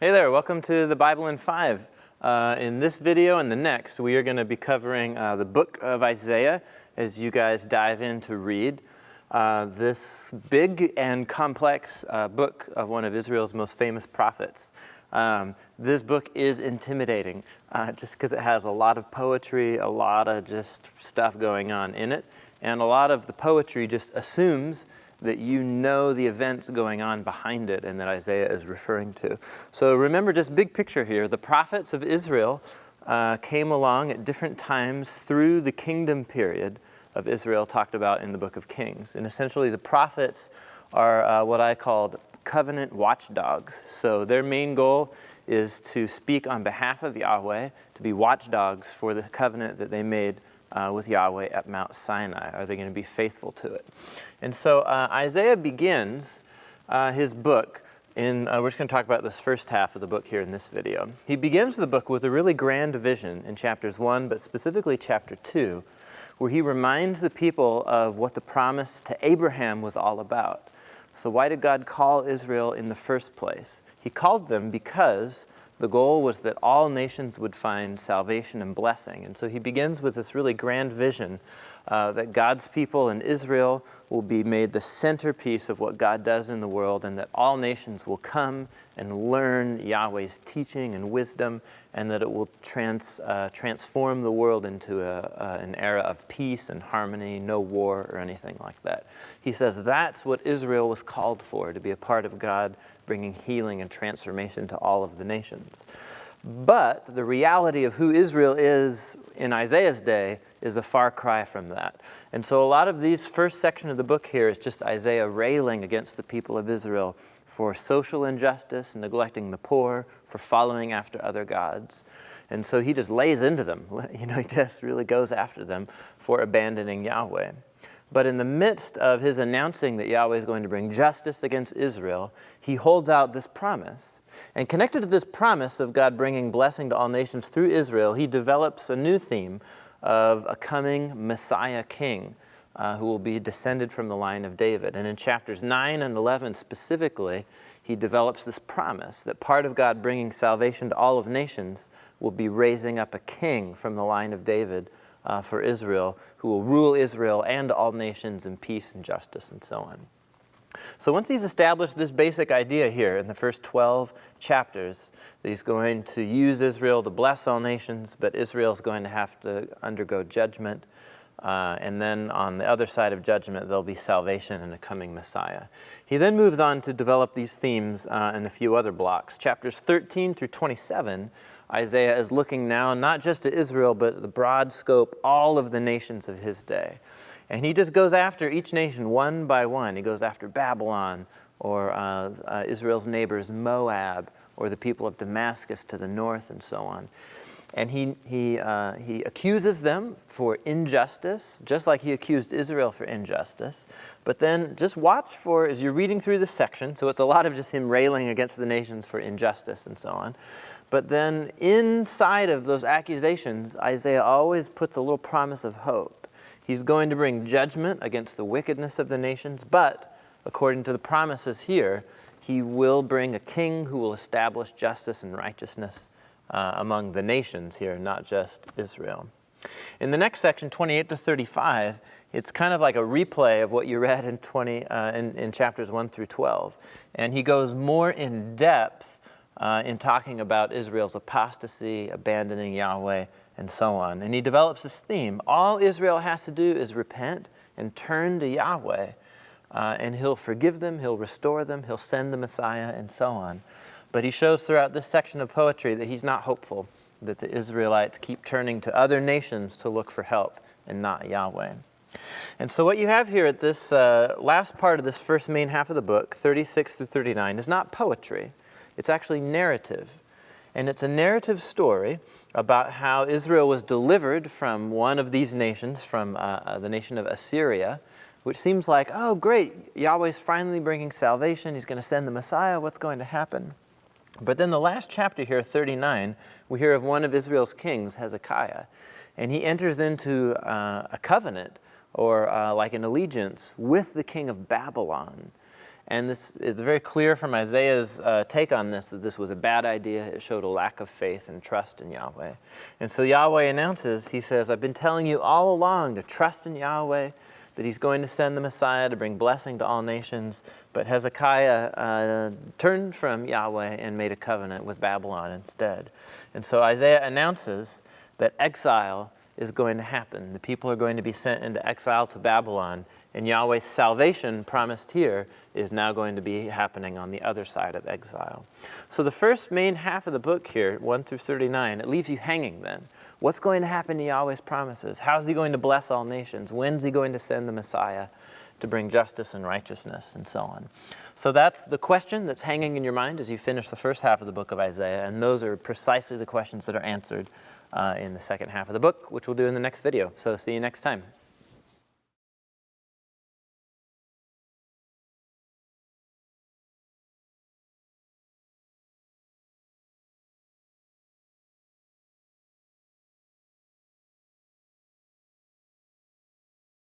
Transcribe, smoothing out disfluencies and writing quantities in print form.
Hey there, welcome to the Bible in 5. In this video and the next, we are going to be covering the book of Isaiah as you guys dive in to read this big and complex book of one of Israel's most famous prophets. This book is intimidating just because it has a lot of poetry, a lot of just stuff going on in it, and a lot of the poetry just assumes that you know the events going on behind it and that Isaiah is referring to. So remember, just big picture here, the prophets of Israel came along at different times through the kingdom period of Israel talked about in the book of Kings. And essentially the prophets are what I called covenant watchdogs. So their main goal is to speak on behalf of Yahweh, to be watchdogs for the covenant that they made with Yahweh at Mount Sinai. Are they going to be faithful to it? And so Isaiah begins his book we're just going to talk about this first half of the book here in this video. He begins the book with a really grand vision in chapters 1, but specifically chapter 2, where he reminds the people of what the promise to Abraham was all about. So why did God call Israel in the first place? He called them because the goal was that all nations would find salvation and blessing. And so he begins with this really grand vision that God's people in Israel will be made the centerpiece of what God does in the world, and that all nations will come and learn Yahweh's teaching and wisdom, and that it will transform the world into an era of peace and harmony, no war or anything like that. He says that's what Israel was called for, to be a part of God bringing healing and transformation to all of the nations. But the reality of who Israel is in Isaiah's day is a far cry from that. And so a lot of these first section of the book here is just Isaiah railing against the people of Israel for social injustice, neglecting the poor, for following after other gods. And so he just lays into them. He just really goes after them for abandoning Yahweh. But in the midst of his announcing that Yahweh is going to bring justice against Israel, he holds out this promise. And connected to this promise of God bringing blessing to all nations through Israel, he develops a new theme of a coming Messiah king who will be descended from the line of David. And in chapters 9 and 11 specifically, he develops this promise that part of God bringing salvation to all of nations will be raising up a king from the line of David for Israel, who will rule Israel and all nations in peace and justice and so on. So once he's established this basic idea here in the first 12 chapters, that he's going to use Israel to bless all nations, but Israel's going to have to undergo judgment. And then on the other side of judgment, there'll be salvation and a coming Messiah. He then moves on to develop these themes in a few other blocks. Chapters 13 through 27, Isaiah is looking now not just to Israel, but the broad scope, all of the nations of his day. And he just goes after each nation one by one. He goes after Babylon, or Israel's neighbors Moab, or the people of Damascus to the north, and so on. And he accuses them for injustice, just like he accused Israel for injustice. But then just watch for, as you're reading through this section, so it's a lot of just him railing against the nations for injustice and so on. But then inside of those accusations, Isaiah always puts a little promise of hope. He's going to bring judgment against the wickedness of the nations, but according to the promises here, he will bring a king who will establish justice and righteousness among the nations here, not just Israel. In the next section, 28 to 35, it's kind of like a replay of what you read in chapters 1 through 12. And he goes more in depth in talking about Israel's apostasy, abandoning Yahweh, and so on. And he develops this theme. All Israel has to do is repent and turn to Yahweh, and he'll forgive them, he'll restore them, he'll send the Messiah, and so on. But he shows throughout this section of poetry that he's not hopeful, that the Israelites keep turning to other nations to look for help and not Yahweh. And so what you have here at this last part of this first main half of the book, 36 through 39, is not poetry. It's actually narrative. And it's a narrative story about how Israel was delivered from one of these nations, from the nation of Assyria, which seems like, oh, great, Yahweh's finally bringing salvation. He's going to send the Messiah. What's going to happen? But then the last chapter here, 39, we hear of one of Israel's kings, Hezekiah. And he enters into a covenant, or like an allegiance, with the king of Babylon. And this is very clear from Isaiah's take on this that this was a bad idea. It showed a lack of faith and trust in Yahweh. And so Yahweh announces, he says, I've been telling you all along to trust in Yahweh, that he's going to send the Messiah to bring blessing to all nations. But Hezekiah turned from Yahweh and made a covenant with Babylon instead. And so Isaiah announces that exile is going to happen. The people are going to be sent into exile to Babylon, and Yahweh's salvation promised here is now going to be happening on the other side of exile. So the first main half of the book here, 1 through 39, it leaves you hanging then. What's going to happen to Yahweh's promises? How's he going to bless all nations? When's he going to send the Messiah to bring justice and righteousness and so on? So that's the question that's hanging in your mind as you finish the first half of the book of Isaiah, and those are precisely the questions that are answered in the second half of the book, which we'll do in the next video. So see you next time.